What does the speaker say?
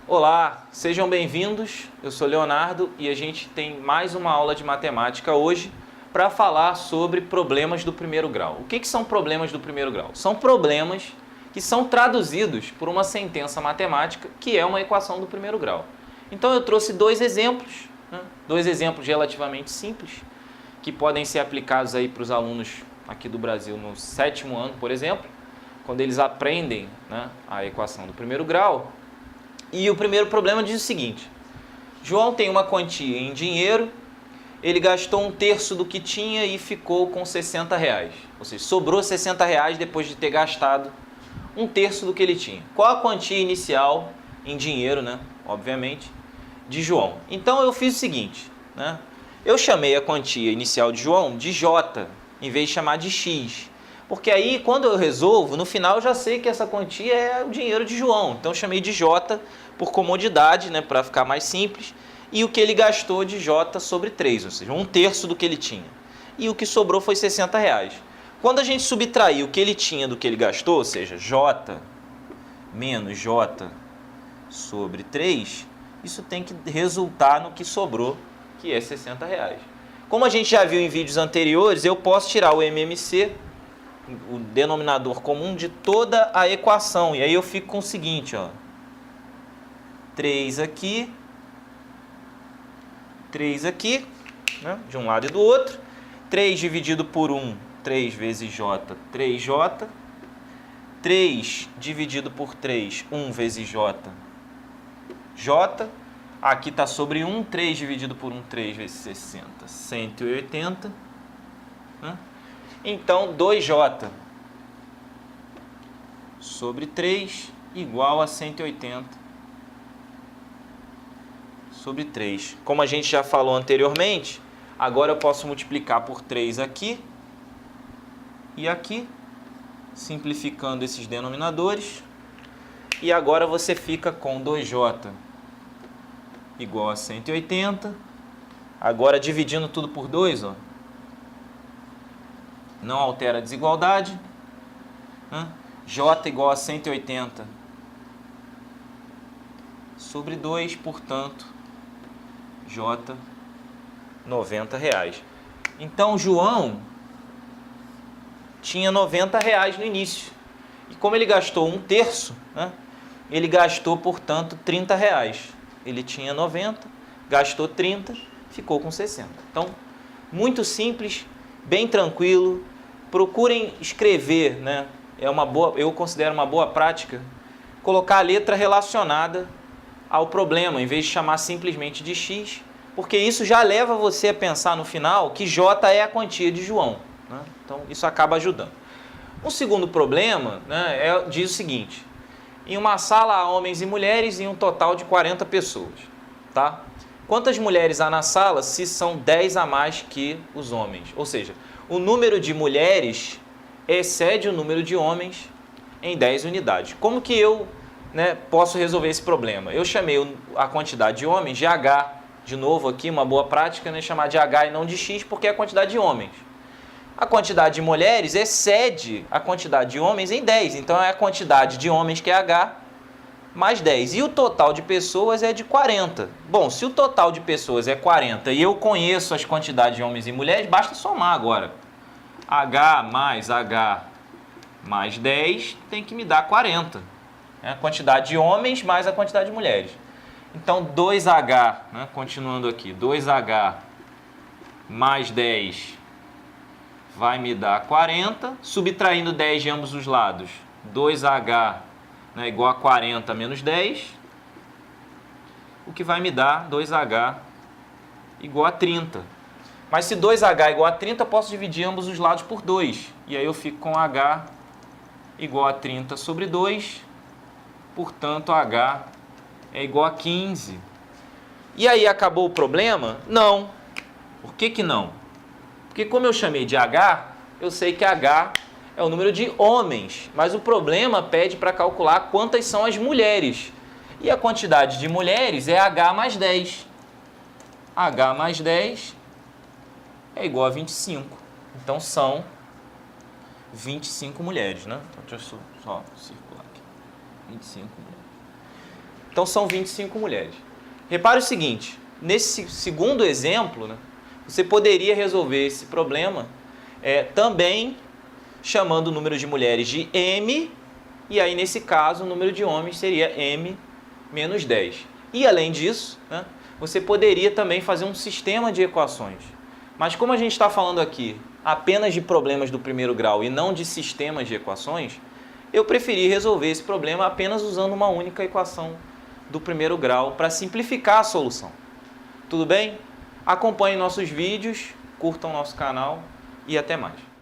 Olá, sejam bem-vindos. Eu sou Leonardo e a gente tem mais uma aula de matemática hoje para falar sobre problemas do primeiro grau. O que são problemas do primeiro grau? São problemas que são traduzidos por uma sentença matemática que é uma equação do primeiro grau. Então eu trouxe dois exemplos relativamente simples que podem ser aplicados aí para os alunos aqui do Brasil no 7º ano, por exemplo, quando eles aprendem, a equação do primeiro grau. E o primeiro problema diz o seguinte: João tem uma quantia em dinheiro, ele gastou 1/3 do que tinha e ficou com R$60. Ou seja, sobrou R$60 depois de ter gastado 1/3 do que ele tinha. Qual a quantia inicial em dinheiro, obviamente, de João? Então eu fiz o seguinte, eu chamei a quantia inicial de João de J, em vez de chamar de X. Porque aí, quando eu resolvo, no final eu já sei que essa quantia é o dinheiro de João. Então eu chamei de J por comodidade, para ficar mais simples. E o que ele gastou de J sobre 3, ou seja, 1/3 do que ele tinha. E o que sobrou foi R$60. Quando a gente subtrair o que ele tinha do que ele gastou, ou seja, J menos J sobre 3, isso tem que resultar no que sobrou, que é R$60. Como a gente já viu em vídeos anteriores, eu posso tirar o MMC, o denominador comum de toda a equação. E aí eu fico com o seguinte, 3 aqui, 3 aqui, de um lado e do outro. 3 dividido por 1, 3 vezes J, 3J. 3 dividido por 3, 1 vezes J, J. Aqui está sobre 1, 3 dividido por 1, 3 vezes 60, 180. Então, 2J sobre 3 igual a 180 sobre 3. Como a gente já falou anteriormente, agora eu posso multiplicar por 3 aqui e aqui, simplificando esses denominadores. E agora você fica com 2J igual a 180. Agora, dividindo tudo por 2, não altera a desigualdade. J igual a 180 sobre 2, portanto, J, R$90. Então, João tinha R$90 no início. E como ele gastou 1/3, ele gastou, portanto, R$30. Ele tinha 90, gastou 30, ficou com 60. Então, muito simples, bem tranquilo. Procurem escrever, eu considero uma boa prática, colocar a letra relacionada ao problema, em vez de chamar simplesmente de X, porque isso já leva você a pensar no final que J é a quantia de João. Então, isso acaba ajudando. Um segundo problema diz o seguinte: em uma sala há homens e mulheres, em um total de 40 pessoas. Quantas mulheres há na sala se são 10 a mais que os homens? Ou seja, o número de mulheres excede o número de homens em 10 unidades. Como que eu posso resolver esse problema? Eu chamei a quantidade de homens de H. De novo aqui, uma boa prática, chamar de H e não de X, porque é a quantidade de homens. A quantidade de mulheres excede a quantidade de homens em 10. Então, é a quantidade de homens, que é H, mais 10. E o total de pessoas é de 40. Bom, se o total de pessoas é 40 e eu conheço as quantidades de homens e mulheres, basta somar agora. H mais 10 tem que me dar 40. A quantidade de homens mais a quantidade de mulheres. Então, 2H, continuando aqui, 2H mais 10 vai me dar 40, subtraindo 10 de ambos os lados, 2H igual a 40 menos 10, o que vai me dar 2H igual a 30. Mas se 2H é igual a 30, eu posso dividir ambos os lados por 2, e aí eu fico com H igual a 30 sobre 2, portanto H é igual a 15. E aí acabou o problema? Não. Por que não? Porque como eu chamei de H, eu sei que H é o número de homens, mas o problema pede para calcular quantas são as mulheres. E a quantidade de mulheres é H mais 10. H mais 10 é igual a 25. Então são 25 mulheres, Então deixa eu só circular aqui. 25 mulheres. Então são 25 mulheres. Repare o seguinte, nesse segundo exemplo, né, você poderia resolver esse problema também chamando o número de mulheres de M, e aí nesse caso o número de homens seria M menos 10. E além disso, né, você poderia também fazer um sistema de equações. Mas como a gente está falando aqui apenas de problemas do primeiro grau e não de sistemas de equações, eu preferi resolver esse problema apenas usando uma única equação do primeiro grau para simplificar a solução. Tudo bem? Acompanhem nossos vídeos, curtam nosso canal e até mais.